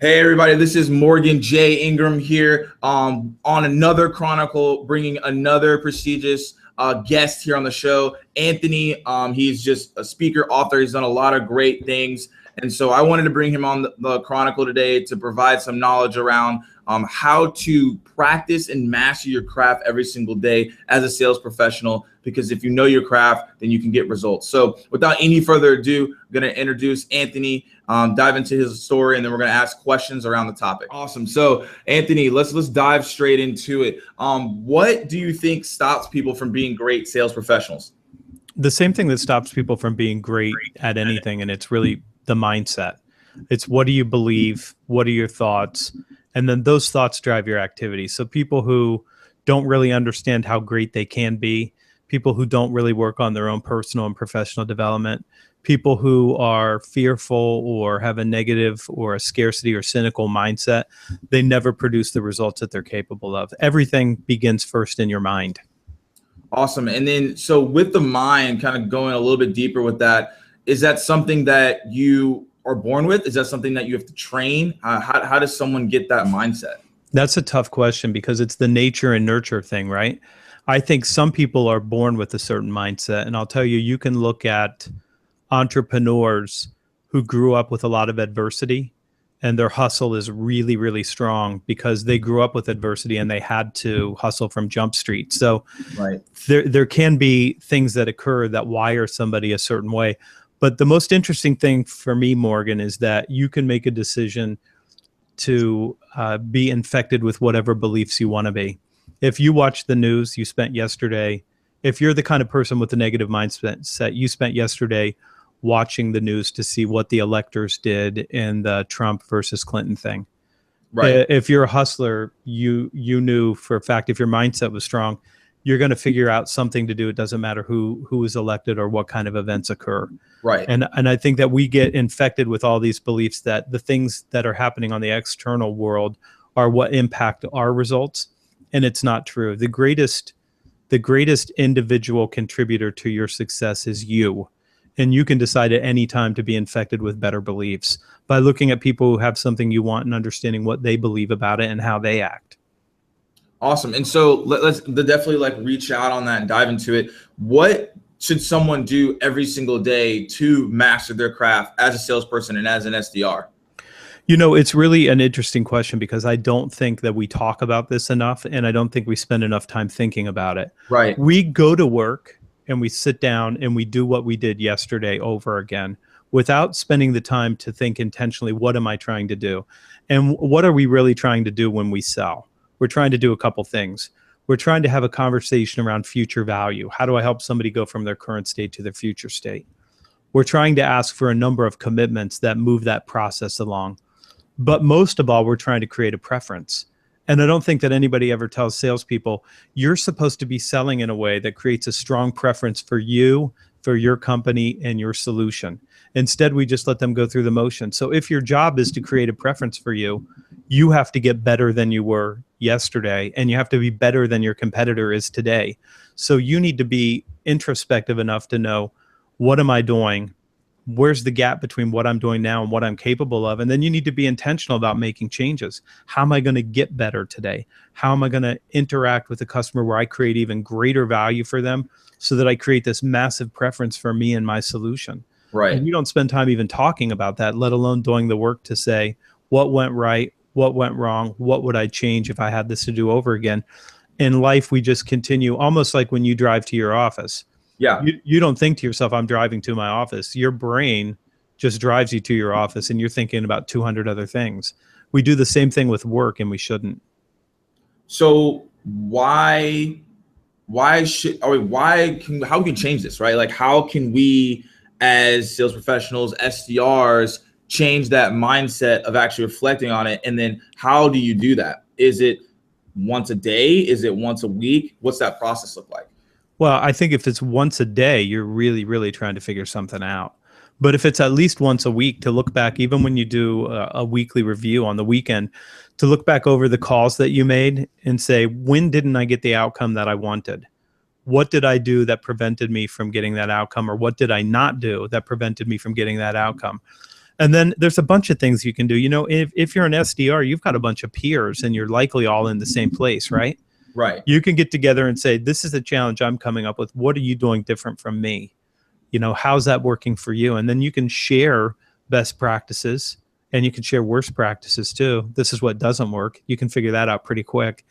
Hey everybody, this is Morgan J. Ingram here on another Chronicle, bringing another prestigious guest here on the show, Anthony. He's just a speaker, author. He's done a lot of great things. And so I wanted to bring him on the Chronicle today to provide some knowledge around how to practice and master your craft every single day as a sales professional, because if you know your craft, then you can get results. So without any further ado, I'm going to introduce Anthony, dive into his story, and then we're going to ask questions around the topic. Awesome. So Anthony, let's dive straight into it. What do you think stops people from being great sales professionals? The same thing that stops people from being great at anything, and it's really the mindset. It's what do you believe? What are your thoughts? And then those thoughts drive your activity. So people who don't really understand how great they can be, people who don't really work on their own personal and professional development, people who are fearful or have a negative or a scarcity or cynical mindset, they never produce the results that they're capable of. Everything begins first in your mind. Awesome. And then, so with the mind, kind of going a little bit deeper with that, is that something that you are born with? Is that something that you have to train? How does someone get that mindset? That's a tough question because it's the nature and nurture thing, right? I think some people are born with a certain mindset. And I'll tell you, you can look at entrepreneurs who grew up with a lot of adversity and their hustle is really, really strong because they grew up with adversity and they had to hustle from Jump Street. So right. There can be things that occur that wire somebody a certain way. But the most interesting thing for me, Morgan, is that you can make a decision to be infected with whatever beliefs you want to be. If you watch the news, you spent yesterday, if you're the kind of person with a negative mindset, you spent yesterday watching the news to see what the electors did in the Trump versus Clinton thing. Right. If you're a hustler, you knew for a fact, if your mindset was strong, you're going to figure out something to do. It doesn't matter who is elected or what kind of events occur. Right. And I think that we get infected with all these beliefs that the things that are happening on the external world are what impact our results. And it's not true. The greatest individual contributor to your success is you. And you can decide at any time to be infected with better beliefs by looking at people who have something you want and understanding what they believe about it and how they act. Awesome. And so let's definitely reach out on that and dive into it. What should someone do every single day to master their craft as a salesperson and as an SDR? You know, it's really an interesting question because I don't think that we talk about this enough, and I don't think we spend enough time thinking about it. Right. We go to work and we sit down and we do what we did yesterday over again without spending the time to think intentionally, what am I trying to do? And what are we really trying to do when we sell? We're trying to do a couple things. We're trying to have a conversation around future value. How do I help somebody go from their current state to their future state? We're trying to ask for a number of commitments that move that process along. But most of all, we're trying to create a preference. And I don't think that anybody ever tells salespeople, you're supposed to be selling in a way that creates a strong preference for you, for your company, and your solution. Instead, we just let them go through the motion. So if your job is to create a preference for you, you have to get better than you were yesterday, and you have to be better than your competitor is today. So you need to be introspective enough to know, what am I doing? Where's the gap between what I'm doing now and what I'm capable of? And then you need to be intentional about making changes. How am I going to get better today? How am I going to interact with the customer where I create even greater value for them so that I create this massive preference for me and my solution? Right. And you don't spend time even talking about that, let alone doing the work to say, what went right? What went wrong? What would I change if I had this to do over again? In life, we just continue, almost like when you drive to your office. Yeah. You don't think to yourself, I'm driving to my office. Your brain just drives you to your office and you're thinking about 200 other things. We do the same thing with work and we shouldn't. So how we can change this, right? How can we as sales professionals, SDRs, change that mindset of actually reflecting on it? And then how do you do that? Is it once a day? Is it once a week? What's that process look like? Well, I think if it's once a day, you're really, really trying to figure something out. But if it's at least once a week, to look back, even when you do a weekly review on the weekend, to look back over the calls that you made and say, when didn't I get the outcome that I wanted? What did I do that prevented me from getting that outcome? Or what did I not do that prevented me from getting that outcome? And then there's a bunch of things you can do. If you're an SDR, you've got a bunch of peers and you're likely all in the same place, right? Right. You can get together and say, this is a challenge I'm coming up with. What are you doing different from me? How's that working for you? And then you can share best practices and you can share worst practices too. This is what doesn't work. You can figure that out pretty quick.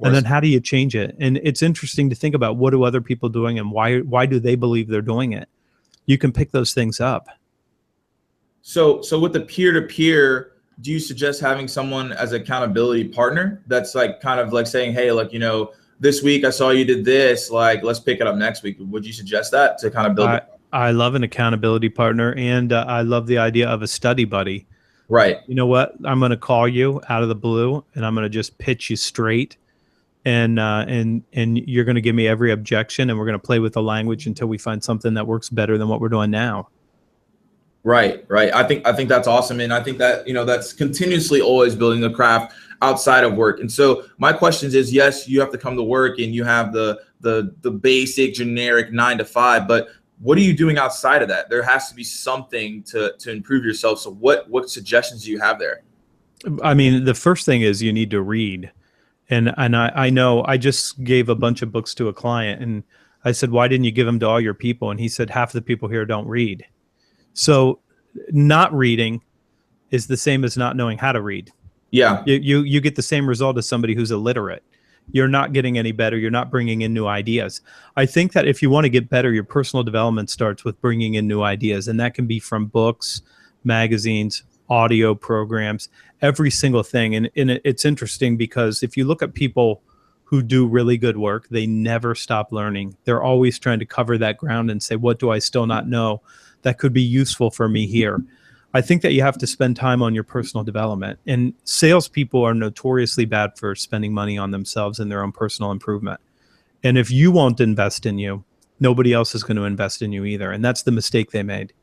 And then how do you change it? And it's interesting to think about, what do other people doing and why do they believe they're doing it? You can pick those things up. So with the peer-to-peer, do you suggest having someone as an accountability partner that's like kind of like saying, hey, like, this week I saw you did this, like, let's pick it up next week? Would you suggest that to kind of build it? I love an accountability partner, and I love the idea of a study buddy. Right. You know what? I'm going to call you out of the blue and I'm going to just pitch you straight. And you're going to give me every objection, and we're going to play with the language until we find something that works better than what we're doing now. Right. I think that's awesome. And I think that, that's continuously always building the craft outside of work. And so my question is, yes, you have to come to work and you have the basic generic 9 to 5, but what are you doing outside of that? There has to be something to improve yourself. So what suggestions do you have there? I mean, the first thing is you need to read. And I know I just gave a bunch of books to a client, and I said, why didn't you give them to all your people? And he said, half the people here don't read. So not reading is the same as not knowing how to read. Yeah. You get the same result as somebody who's illiterate. You're not getting any better. You're not bringing in new ideas. I think that if you want to get better, your personal development starts with bringing in new ideas. And that can be from books, magazines, audio programs, every single thing. And it's interesting because if you look at people who do really good work, they never stop learning. They're always trying to cover that ground and say, what do I still not know that could be useful for me here? I think that you have to spend time on your personal development. And salespeople are notoriously bad for spending money on themselves and their own personal improvement. And if you won't invest in you, nobody else is going to invest in you either. And that's the mistake they made.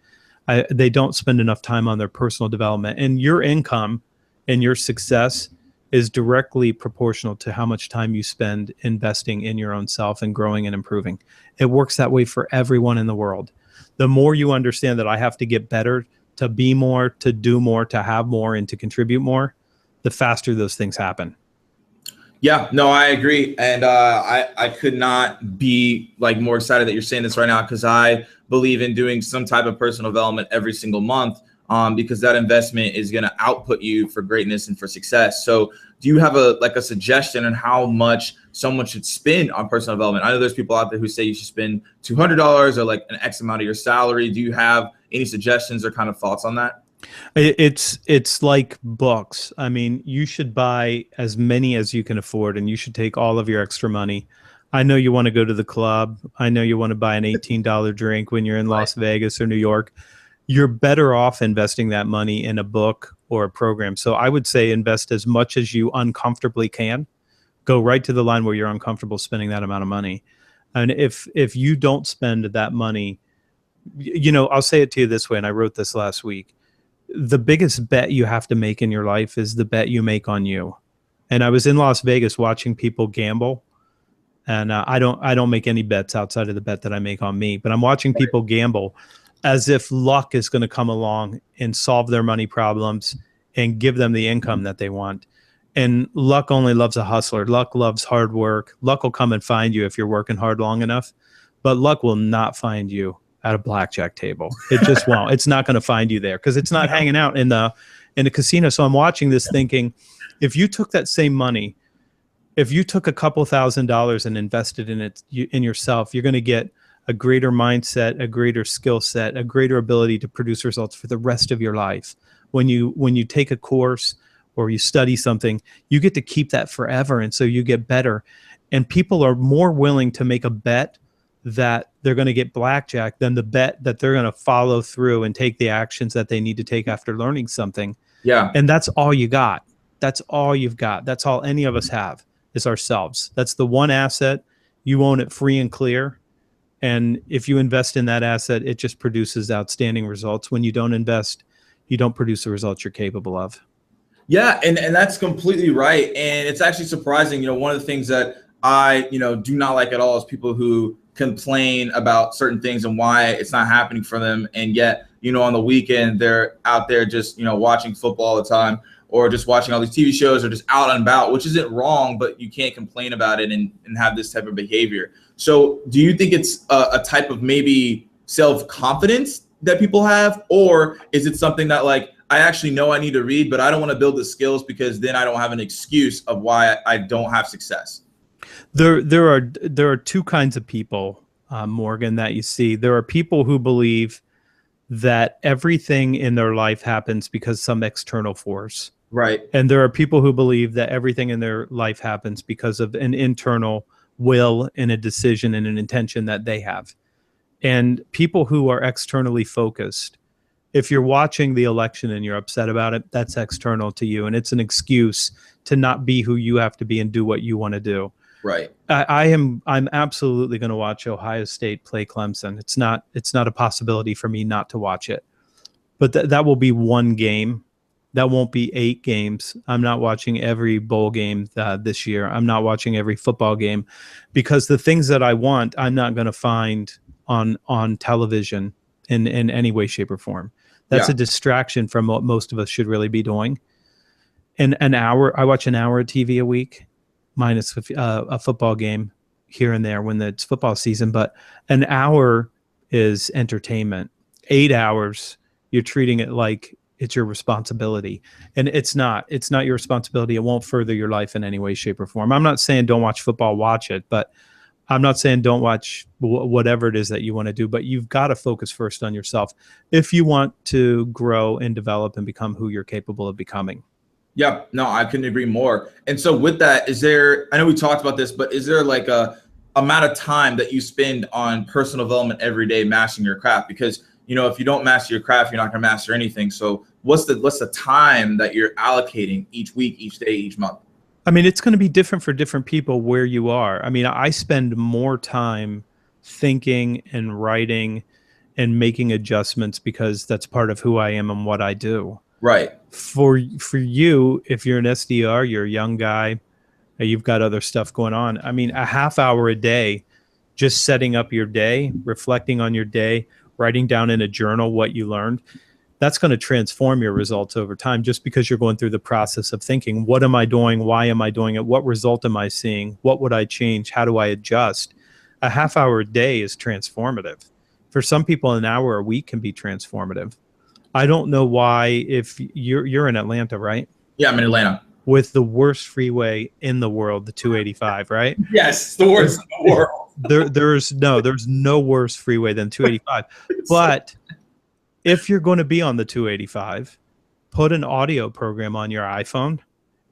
They don't spend enough time on their personal development. And your income and your success is directly proportional to how much time you spend investing in your own self and growing and improving. It works that way for everyone in the world. The more you understand that I have to get better, to be more, to do more, to have more, and to contribute more, the faster those things happen. Yeah, no, I agree. And I could not be like more excited that you're saying this right now, because I believe in doing some type of personal development every single month, because that investment is going to output you for greatness and for success. So do you have a suggestion on how much someone should spend on personal development? I know there's people out there who say you should spend $200 or like an X amount of your salary. Do you have any suggestions or kind of thoughts on that? It's like books. I mean, you should buy as many as you can afford, and you should take all of your extra money. I know you want to go to the club. I know you want to buy an $18 drink when you're in Las Vegas or New York. You're better off investing that money in a book or a program. So I would say invest as much as you uncomfortably can. Go right to the line where you're uncomfortable spending that amount of money. And if you don't spend that money, I'll say it to you this way, and I wrote this last week. The biggest bet you have to make in your life is the bet you make on you. And I was in Las Vegas watching people gamble, and I don't make any bets outside of the bet that I make on me, but I'm watching people gamble as if luck is going to come along and solve their money problems and give them the income that they want. And luck only loves a hustler. Luck loves hard work. Luck will come and find you if you're working hard long enough, but luck will not find you at a blackjack table. It just won't. It's not going to find you there because it's not hanging out in the casino. So I'm watching this thinking, if you took that same money, if you took a couple $1,000s and invested in it in yourself, you're going to get a greater mindset, a greater skill set, a greater ability to produce results for the rest of your life. When you take a course or you study something, you get to keep that forever, and so you get better. And people are more willing to make a bet that they're going to get blackjack than the bet that they're going to follow through and take the actions that they need to take after learning something. Yeah. And that's all you got. That's all you've got. That's all any of us have is ourselves. That's the one asset. You own it free and clear. And if you invest in that asset, it just produces outstanding results. When you don't invest, you don't produce the results you're capable of. Yeah, and that's completely right. And it's actually surprising. One of the things that I, do not like at all is people who complain about certain things and why it's not happening for them, and yet on the weekend, they're out there just, watching football all the time, or just watching all these TV shows, or just out and about, which isn't wrong, but you can't complain about it and have this type of behavior. So do you think it's a type of maybe self-confidence that people have, or is it something that like, I actually know I need to read, but I don't want to build the skills because then I don't have an excuse of why I don't have success? There are two kinds of people, Morgan, that you see. There are people who believe that everything in their life happens because some external force. Right. And there are people who believe that everything in their life happens because of an internal will and a decision and an intention that they have. And people who are externally focused, if you're watching the election and you're upset about it, that's external to you. And it's an excuse to not be who you have to be and do what you want to do. Right. I'm absolutely going to watch Ohio State play Clemson. It's not a possibility for me not to watch it. But that will be one game. That won't be 8 games. I'm not watching every bowl game this year. I'm not watching every football game, because the things that I want, I'm not going to find on television in any way, shape, or form. That's a distraction from what most of us should really be doing. And I watch an hour of TV a week, minus a football game here and there when it's football season. But an hour is entertainment. 8 hours, you're treating it like it's your responsibility. And it's not your responsibility. It won't further your life in any way, shape, or form. I'm not saying don't watch football, watch it, but I'm not saying don't watch whatever it is that you want to do, but you've got to focus first on yourself if you want to grow and develop and become who you're capable of becoming. Yeah, no, I couldn't agree more. And so with that, I know we talked about this, but is there like a amount of time that you spend on personal development every day, mastering your craft? Because, if you don't master your craft, you're not going to master anything. So what's the time that you're allocating each week, each day, each month? I mean, it's going to be different for different people where you are. I mean, I spend more time thinking and writing and making adjustments because that's part of who I am and what I do. Right. For you, if you're an SDR, you're a young guy, you've got other stuff going on. I mean, a half hour a day, just setting up your day, reflecting on your day, writing down in a journal what you learned, that's going to transform your results over time, just because you're going through the process of thinking, what am I doing? Why am I doing it? What result am I seeing? What would I change? How do I adjust? A half hour a day is transformative. For some people, an hour a week can be transformative. I don't know why, if you're in Atlanta, right? Yeah, I'm in Atlanta. With the worst freeway in the world, the 285, right? Yes, the worst in the world. There's no worse freeway than 285. But if you're going to be on the 285, put an audio program on your iPhone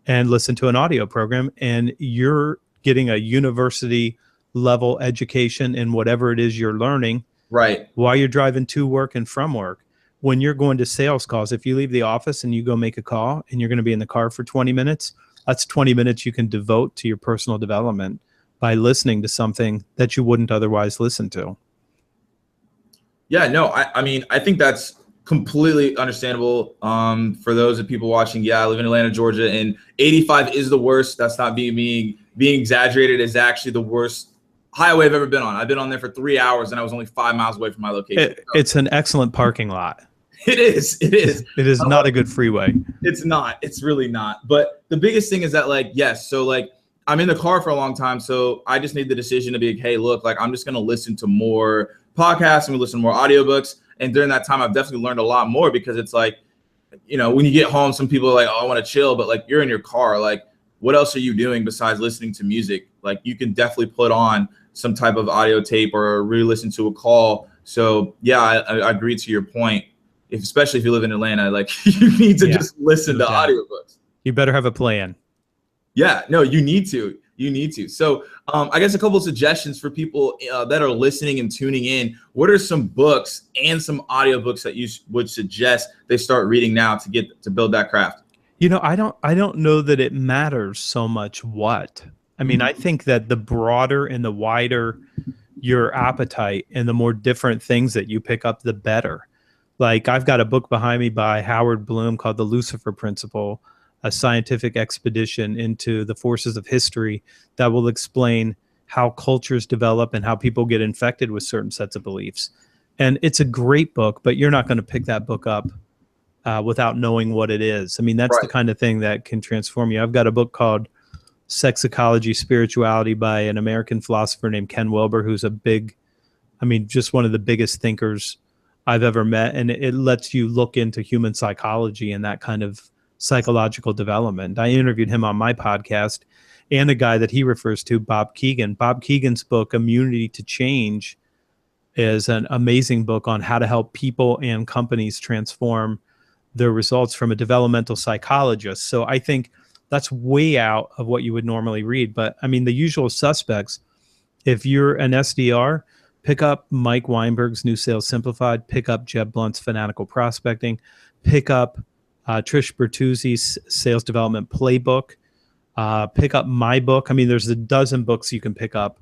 and listen to an audio program, and you're getting a university level education in whatever it is you're learning. Right. While you're driving to work and from work. When you're going to sales calls, if you leave the office and you go make a call and you're going to be in the car for 20 minutes, that's 20 minutes you can devote to your personal development by listening to something that you wouldn't otherwise listen to. Yeah, no, I mean, I think that's completely understandable. For those of people watching, I live in Atlanta, Georgia, and 85 is the worst. That's not being exaggerated. It's actually the worst highway I've ever been on. I've been on there for 3 hours and I was only 5 miles away from my location. It's an excellent parking lot. It is. It is not a good freeway. It's not. It's really not. But the biggest thing is that, like, yes, so like I'm in the car for a long time, so I just made the decision to be like, hey, look, like I'm just gonna listen to more podcasts and listen to more audiobooks. And during that time, I've definitely learned a lot more, because it's like, when you get home, some people are like, oh, I want to chill, but like you're in your car, like what else are you doing besides listening to music? Like you can definitely put on some type of audio tape or re-listen to a call. So yeah, I agree to your point. Especially if you live in Atlanta, like you need to just listen to audiobooks. You better have a plan. Yeah, no, you need to. So I guess a couple of suggestions for people that are listening and tuning in. What are some books and some audiobooks that you would suggest they start reading now to build that craft? I don't know that it matters so much what. I mean, I think that the broader and the wider your appetite and the more different things that you pick up, the better. Like I've got a book behind me by Howard Bloom called The Lucifer Principle, a scientific expedition into the forces of history that will explain how cultures develop and how people get infected with certain sets of beliefs. And it's a great book, but you're not going to pick that book up without knowing what it is. I mean, that's the kind of thing that can transform you. I've got a book called Sex Ecology, Spirituality by an American philosopher named Ken Wilber, who's just one of the biggest thinkers I've ever met. And it lets you look into human psychology and that kind of psychological development. I interviewed him on my podcast, and a guy that he refers to, Bob Keegan. Bob Keegan's book, Immunity to Change, is an amazing book on how to help people and companies transform their results from a developmental psychologist. So I think that's way out of what you would normally read. But I mean, the usual suspects, if you're an SDR, pick up Mike Weinberg's New Sales Simplified, pick up Jeb Blunt's Fanatical Prospecting, pick up Trish Bertuzzi's Sales Development Playbook, pick up my book. I mean, there's a dozen books you can pick up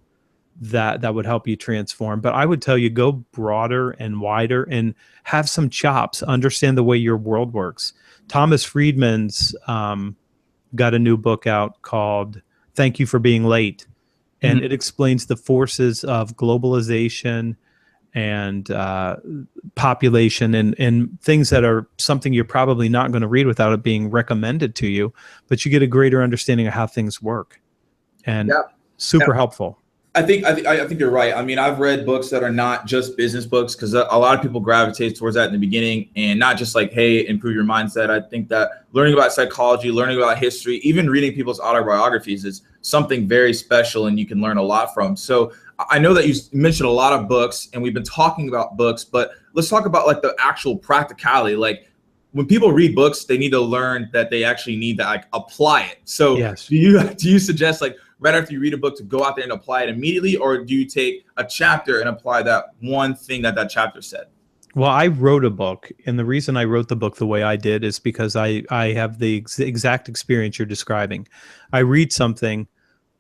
that would help you transform. But I would tell you, go broader and wider and have some chops, understand the way your world works. Thomas Friedman's got a new book out called Thank You for Being Late. And it explains the forces of globalization and population and things that are something you're probably not going to read without it being recommended to you, but you get a greater understanding of how things work. And super helpful. I think you're right. I mean, I've read books that are not just business books, because a lot of people gravitate towards that in the beginning, and not just like, hey, improve your mindset. I think that learning about psychology, learning about history, even reading people's autobiographies is something very special, and you can learn a lot from. So I know that you mentioned a lot of books, and we've been talking about books, but let's talk about like the actual practicality. Like, when people read books, they need to learn that they actually need to like apply it. So do you suggest, like, right after you read a book, to go out there and apply it immediately, or do you take a chapter and apply that one thing that chapter said? Well, I wrote a book, and the reason I wrote the book the way I did is because I have the exact experience you're describing. I read something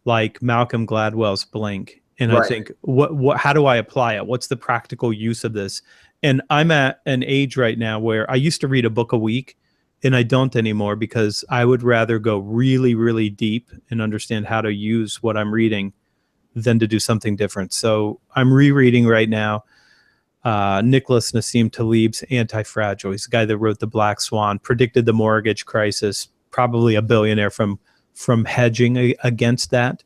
like Malcolm Gladwell's Blink, and I think, what how do I apply it? What's the practical use of this? And I'm at an age right now where I used to read a book a week, and I don't anymore, because I would rather go really, really deep and understand how to use what I'm reading than to do something different. So I'm rereading right now Nicholas Nassim Taleb's Anti-Fragile. He's the guy that wrote The Black Swan, predicted the mortgage crisis, probably a billionaire from hedging against that.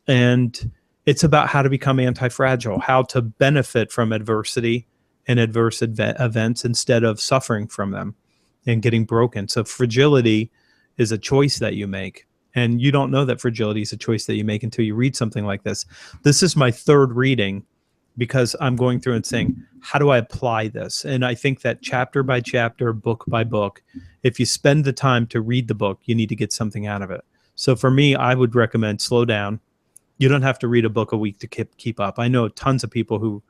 And it's about how to become anti-fragile, how to benefit from adversity and adverse events instead of suffering from them and getting broken. So fragility is a choice that you make. And you don't know that fragility is a choice that you make until you read something like this. This is my third reading, because I'm going through and saying, how do I apply this? And I think that chapter by chapter, book by book, if you spend the time to read the book, you need to get something out of it. So for me, I would recommend slow down. You don't have to read a book a week to keep up. I know tons of people who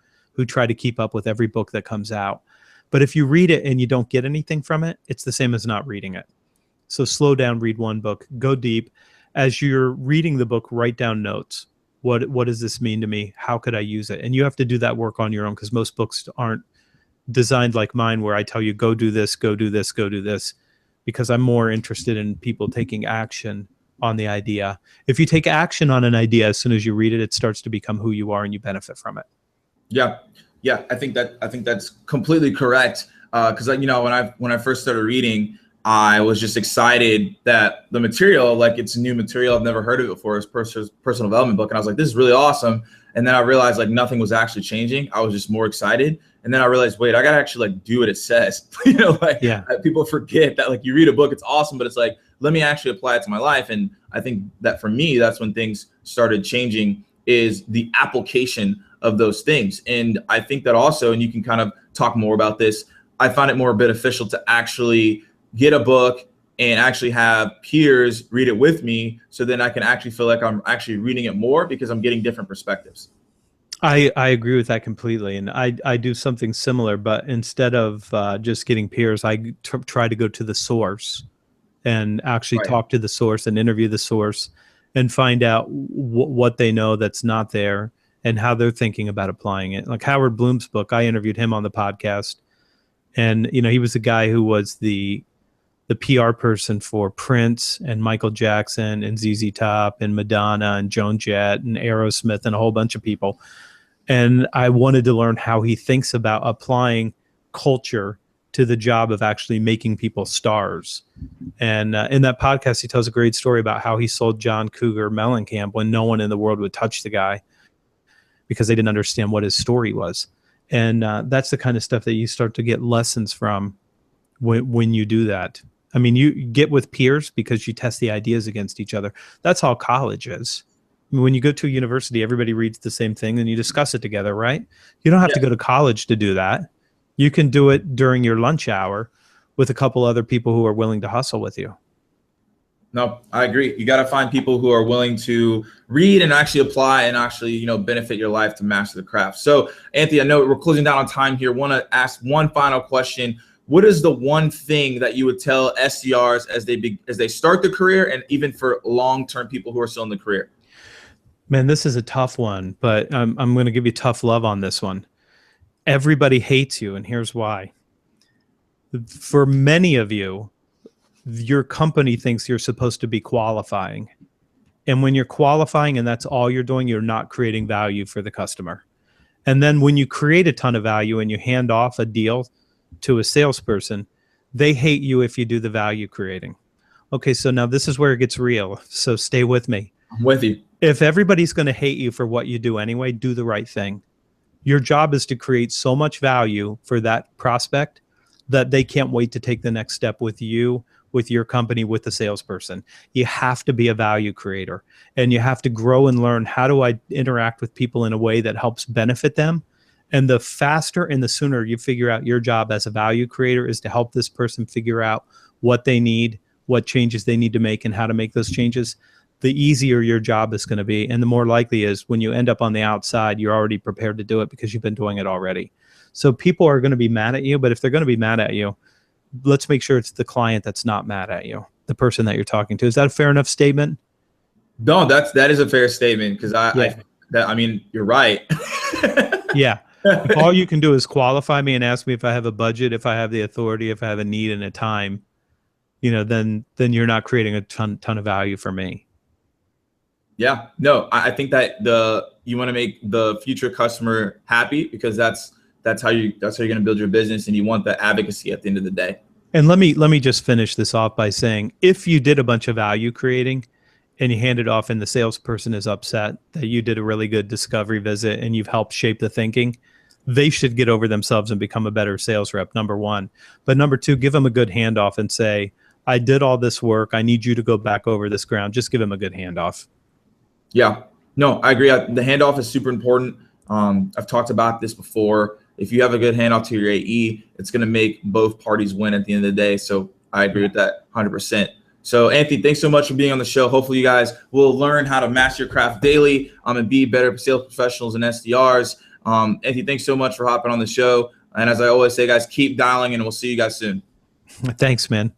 try to keep up with every book that comes out. But if you read it and you don't get anything from it, it's the same as not reading it. So slow down, read one book, go deep. As you're reading the book, write down notes. What does this mean to me? How could I use it? And you have to do that work on your own, because most books aren't designed like mine, where I tell you, go do this, go do this, go do this, because I'm more interested in people taking action on the idea. If you take action on an idea, as soon as you read it, it starts to become who you are and you benefit from it. Yeah. I think that's completely correct. Because when I first started reading, I was just excited that the material, like, it's new material. I've never heard of it before. It's personal development book. And I was like, this is really awesome. And then I realized, like, nothing was actually changing. I was just more excited. And then I realized, wait, I got to actually, like, do what it says. People forget that, like, you read a book, it's awesome, but it's like, let me actually apply it to my life. And I think that for me, that's when things started changing, is the application of those things. And I think that also, and you can kind of talk more about this, I find it more beneficial to actually get a book and actually have peers read it with me, so then I can actually feel like I'm actually reading it more, because I'm getting different perspectives. I agree with that completely. And I do something similar, but instead of just getting peers, I try to go to the source and actually talk to the source and interview the source and find out what they know that's not there and how they're thinking about applying it. Like Howard Bloom's book, I interviewed him on the podcast, and he was the guy who was the PR person for Prince and Michael Jackson and ZZ Top and Madonna and Joan Jett and Aerosmith and a whole bunch of people. And I wanted to learn how he thinks about applying culture to the job of actually making people stars. And in that podcast, he tells a great story about how he sold John Cougar Mellencamp when no one in the world would touch the guy because they didn't understand what his story was. And that's the kind of stuff that you start to get lessons from when you do that. I mean, you get with peers because you test the ideas against each other. That's how college is. I mean, when you go to a university, everybody reads the same thing and you discuss it together, right? You don't have to go to college to do that. You can do it during your lunch hour with a couple other people who are willing to hustle with you. No, I agree. You got to find people who are willing to read and actually apply and actually, you know, benefit your life to master the craft. So, Anthony, I know we're closing down on time here. Want to ask one final question. What is the one thing that you would tell SDRs as they start the career, and even for long-term people who are still in the career? Man, this is a tough one, but I'm going to give you tough love on this one. Everybody hates you, and here's why. For many of you, your company thinks you're supposed to be qualifying. And when you're qualifying and that's all you're doing, you're not creating value for the customer. And then when you create a ton of value and you hand off a deal to a salesperson, they hate you if you do the value creating. Okay, so now this is where it gets real. So stay with me. I'm with you. If everybody's going to hate you for what you do anyway, do the right thing. Your job is to create so much value for that prospect that they can't wait to take the next step with you, with your company, with the salesperson. You have to be a value creator, and you have to grow and learn, how do I interact with people in a way that helps benefit them? And the faster and the sooner you figure out your job as a value creator is to help this person figure out what they need, what changes they need to make, and how to make those changes, the easier your job is going to be. And the more likely is when you end up on the outside, you're already prepared to do it because you've been doing it already. So people are going to be mad at you, but if they're going to be mad at you, let's make sure it's the client that's not mad at you, the person that you're talking to. Is that a fair enough statement? No, that is a fair statement, because I mean, you're right. Yeah. If all you can do is qualify me and ask me if I have a budget, if I have the authority, if I have a need and a time, you know, then you're not creating a ton of value for me. Yeah, no, I think that you want to make the future customer happy, because that's how you're going to build your business, and you want the advocacy at the end of the day. And let me just finish this off by saying, if you did a bunch of value creating and you hand it off and the salesperson is upset that you did a really good discovery visit and you've helped shape the thinking, they should get over themselves and become a better sales rep, number one. But number two, give them a good handoff and say, I did all this work. I need you to go back over this ground. Just give them a good handoff. Yeah, no, I agree. The handoff is super important. I've talked about this before. If you have a good handoff to your AE, it's going to make both parties win at the end of the day. So I agree with that 100%. So Anthony, thanks so much for being on the show. Hopefully you guys will learn how to master your craft daily and be better sales professionals and SDRs. Anthony, thanks so much for hopping on the show. And as I always say, guys, keep dialing, and we'll see you guys soon. Thanks, man.